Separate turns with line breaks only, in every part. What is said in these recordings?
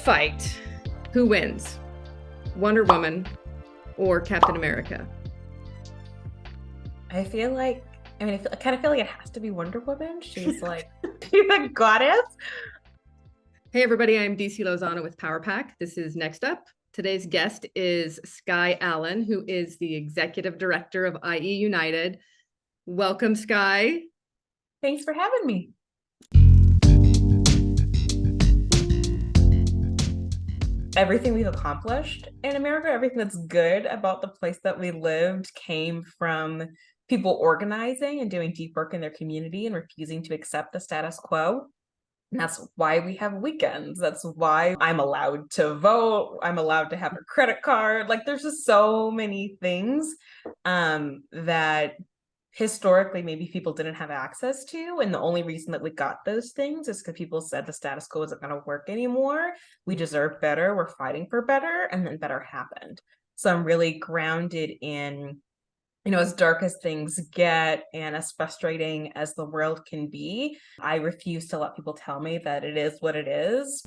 fight, who wins? Wonder Woman or Captain America?
I kind of feel like it has to be Wonder Woman. She's like, she's a goddess.
Hey everybody, I'm DC Lozano with Power Pack. This is Next Up. Today's guest is Sky Allen, who is the Executive Director of IE United. Welcome, Sky.
Thanks for having me. Everything we've accomplished in America, everything that's good about the place that we lived came from people organizing and doing deep work in their community and refusing to accept the status quo. And that's why we have weekends. That's why I'm allowed to vote. I'm allowed to have a credit card. Like, there's just so many things that historically maybe people didn't have access to. And the only reason that we got those things is because people said the status quo isn't going to work anymore. We deserve better. We're fighting for better. And then better happened. So I'm really grounded in, as dark as things get and as frustrating as the world can be, I refuse to let people tell me that it is what it is.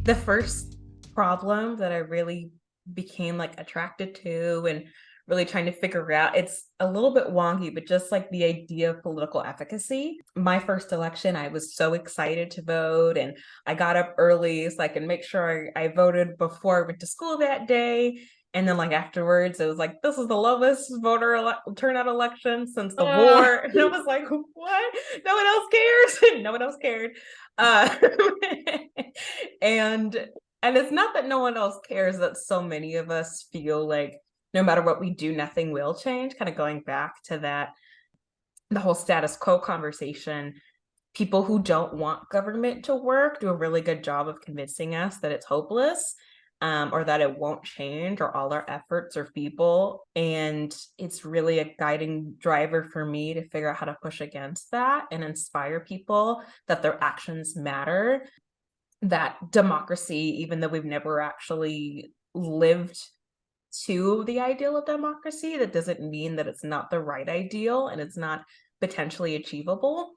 The first problem that I really became attracted to and really trying to figure out, it's a little bit wonky, but just like the idea of political efficacy. My first election, I was so excited to vote, and I got up early so I can make sure I voted before I went to school that day. And then afterwards, it was this is the lowest voter turnout election since the war. And I was like, what? No one else cares. No one else cared. And it's not that no one else cares, that so many of us feel like no matter what we do, nothing will change. Kind of going back to the whole status quo conversation, people who don't want government to work do a really good job of convincing us that it's hopeless, or that it won't change, or all our efforts are feeble. And it's really a guiding driver for me to figure out how to push against that and inspire people that their actions matter, that democracy, even though we've never actually lived to the ideal of democracy, that doesn't mean that it's not the right ideal and it's not potentially achievable.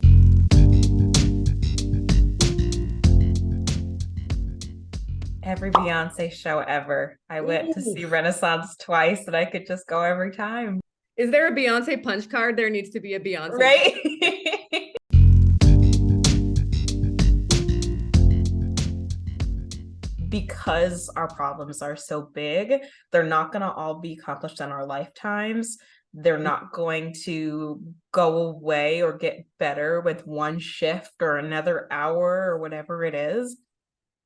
Every Beyonce show ever. I went to see Renaissance twice, and I could just go every time.
Is there a Beyonce punch card? There needs to be a Beyonce.
Right? Because our problems are so big, they're not going to all be accomplished in our lifetimes. They're not going to go away or get better with one shift or another hour or whatever it is.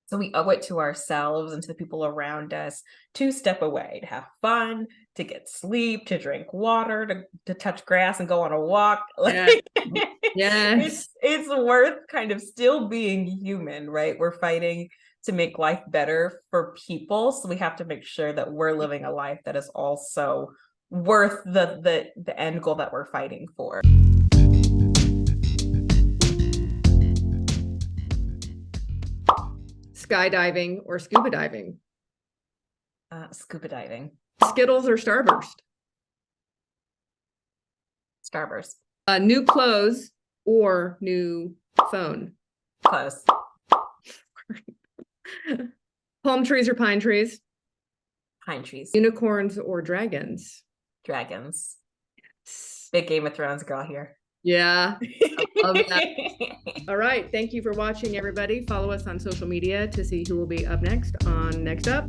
So we owe it to ourselves and to the people around us to step away, to have fun, to get sleep, to drink water, to touch grass and go on a walk.
Yes.
It's worth kind of still being human, right? We're fighting to make life better for people. So we have to make sure that we're living a life that is also worth the end goal that we're fighting for.
Skydiving or scuba diving?
Scuba diving.
Skittles or Starburst?
Starburst.
New clothes or new phone?
Clothes.
Palm trees or pine trees?
Pine trees.
Unicorns or dragons?
Dragons. Big Game of Thrones girl here.
Yeah. I love that. All right. Thank you for watching, everybody. Follow us on social media to see who will be up next on Next Up.